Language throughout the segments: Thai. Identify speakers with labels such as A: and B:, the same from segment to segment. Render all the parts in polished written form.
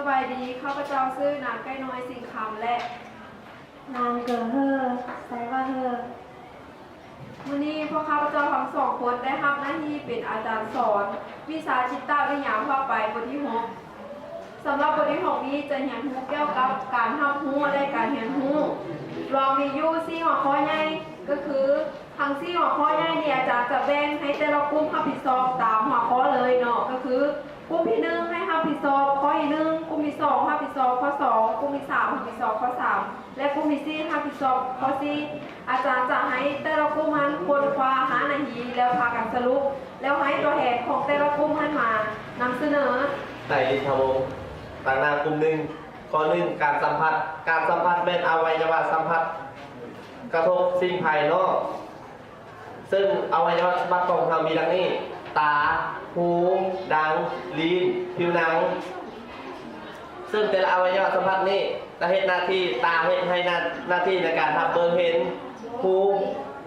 A: บายดีข้าพเจ้าชื่อนางใกล้น้อยสิงคำและ
B: นางเกอเฮอไซว่าเฮอ
A: วันนี้พวกข้าพเจ้าทั้งสองคนได้รับหน้าที่เป็นอาจารย์สอนวิชาจิตตวิญญาณทั่วไปบทที่6สำหรับบทที่6นี้จะเรียนรู้เกี่ยวกับการรับรู้และการเรียนรู้รวมมีอยู่4หัวข้อใหญ่ก็คือทั้ง4หัวข้อใหญ่เนี่ยอาจารย์จะแบ่งให้แต่ละกลุ่มรับผิดชอบตามหัวข้อเลยเนาะก็คือกลุ่มที่1ให้รับผิดชอบข้อที่1กลุ่มที่2รับผิดชอบข้อ2กลุ่มที่3รับผิดชอบข้อ3และกลุ่มที่4รับผิดชอบข้อ4อาจารย์จะให้แต่ละกลุ่มนั้นค้นคว้าหาหน้าที่แล้วพากันสรุปแล้วให้ตัวแทนของแต่ละกลุ่มนั้นมานำเสนอ
C: ในทวงต่างนากลุ่มหนึ่งข้อหนึ่งการสัมผัสเป็นอวัยวะสัมผัสกระทบสิ่งภายนอกซึ่งอวัยวะสัมผัสของเรามีดังนี้ตาหูดังลิ้นผิวหนังซึ่งแต่ละอวัยวะสัมผัสนี้จะเฮ็ดหน้าที่ตาเฮ็ดให้หน้าที่ในการทำเบิ่งเห็นหู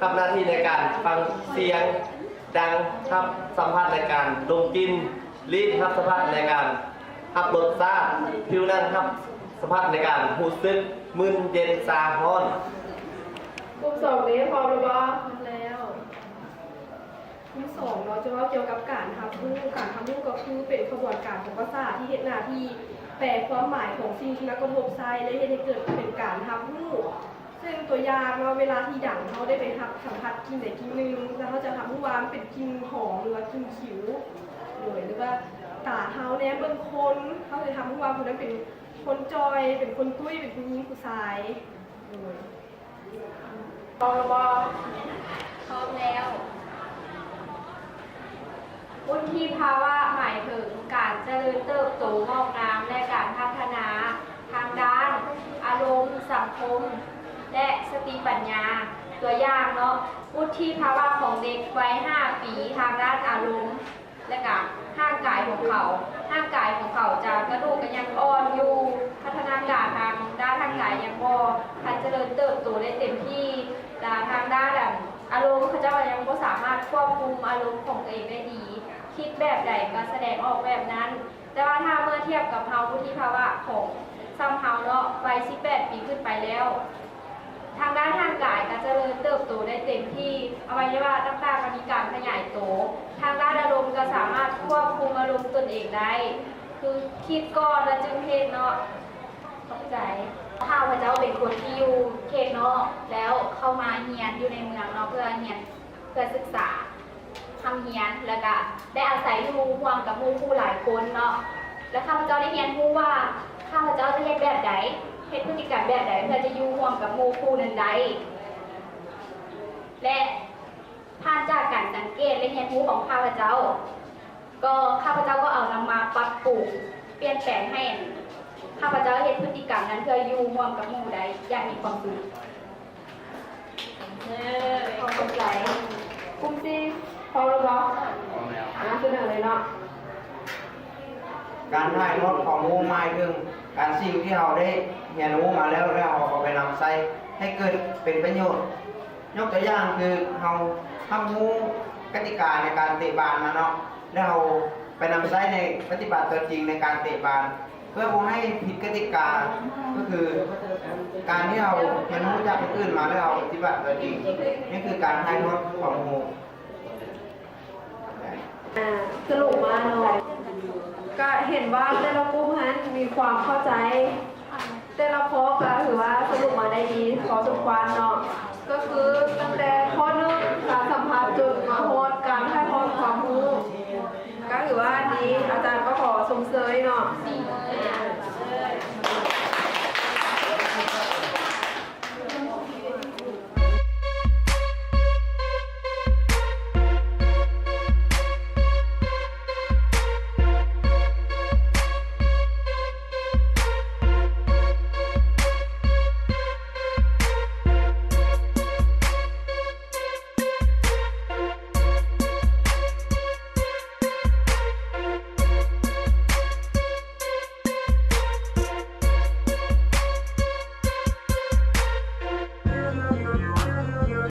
C: ทำหน้าที่ในการฟังเสียงดังทำสัมผัสในการดมกลิ่นลิ้นทำสัมผัสในการทำรสชาติผิวหนังทำสัมผัสในการรู้สึกมึนเย็นชาร้อน
A: กลุ่ม2นี้พร้อมหรือเปล่าแล้วกลุ่ม2เราจะว่าเกี่ยวกับการทำรู้ก็คือเป็นกระบวนการของประสาทที่เฮ็ดหน้าที่แปลความหมายของสิ่งที่มากระทบใส่และเฮ็ดให้เกิดเป็นการทำรู้ซึ่งตัวอย่างว่าเวลาที่ดังเขาได้ไปสัมผัสกลิ่นใดกลิ่นหนึ่งแล้วเขาจะทำให้ว่ามันเป็นกลิ่นหอมหรือว่ากลิ่นขิวหรือว่าตาเท้าเนี่ยเบื้องคนเขาจะทำให้ว่าคนนั้นเป็นคนจอยเป็นคนตุ้ยเป็นผู้หญิงผู้ชายพร้อมแล้ว
B: พร้อมแล้ววุฒิภาวะหมายถึงการเจริญเติบโตงอกงามและการพัฒนาทางด้านอารมณ์สังคมและสติปัญญาตัวอย่างเนาะวุฒิภาวะของเด็กวัย5 ปีทางด้านอารมณ์และการร่างกายของเขาจะกระดูกกันยังอ่อนอยู่พัฒนาการทางด้านร่างกายยังบ่ทันเจริญเติบโตได้เต็มที่แต่ทางด้านอารมณ์เขาเจ้ายังบ่สามารถควบคุมอารมณ์ของตัวเองได้ดีคิดแบบใดก็แสดงออกแบบนั้นแต่ว่าถ้าเมื่อเทียบกับเฮาวุฒิภาวะของซ้ำเฮาเนาะวัย18 ปีขึ้นไปแล้วทางด้านร่างกายก็เจริญเติบโตได้เต็มที่อวัยวะต่างๆก็มีการขยายโตทางด้านอารมณ์ก็สามารถควบคุมอารมณ์ตนเองได้คือคิดก่อนแล้วจึงเฮ็ดเนาะเข้าใจข้าพเจ้าเป็นคนที่อยู่เขตเนาะแล้วเข้ามาเรียนอยู่ในเมืองเนาะเพื่อเรียนเพื่อศึกษาทำเรียนแล้วก็ได้อาศัยอยู่ร่วมกับหมู่ผู้หลายคนเนาะแล้วข้าพเจ้าได้เรียนรู้ว่าข้าพเจ้าจะเฮ็ดแบบใดเฮ็ดพฤติกรรมแบบใดเพื่อจะอยู่ร่วมกับหมู่ผู้นั้นใดและผ่านจากการสังเกตและเรียนรู้ของข้าพเจ้าก็ข้าพเจ้าก็เอานำมาปรับปรุงเปลี่ยนแปลงให้ข้าพเจ้าเฮ็ดพฤติกรรมนั้นเพื่ออยู่ร่วมกับหมู่ใดอย่างมีความสุข
A: เข้าใจกลุ่มที่พร้อมแล้วเสนอเลยเนาะ
D: การถ่ายทอดข้อมูลหมายถึงการสิ่งที่เราได้เรียนรู้มาแล้วเราเอาไปนำใช้ให้เกิดเป็นประโยชน์ยกตัวอย่างคือเราทำรู้กติกาในการเตะบอลมาเนาะแล้วเราไปนำใช้ในปฏิบัติตัวจริงในการเตะบอลเพื่อบ่ให้ผิดกติกาก็คือการที่เราเรียนรู้จากคนอื่นมาแล้วเราปฏิบัติตัวจริงนี่คือการถ่ายทอดข้อมูล
A: สรุปมาหน่อยก็เห็นว่าแต่ละกลุ่มนั้นมีความเข้าใจแต่ละข้อก็ถือว่าสรุปมาได้ดีพอสมควรเนาะก็คือตั้งแต่ข้อ1การสัมผัสจุดมาโฮดการถ่ายทอดความรู้ก็ถือว่าดีอาจารย์ก็ขอส่งเสริมเนาะ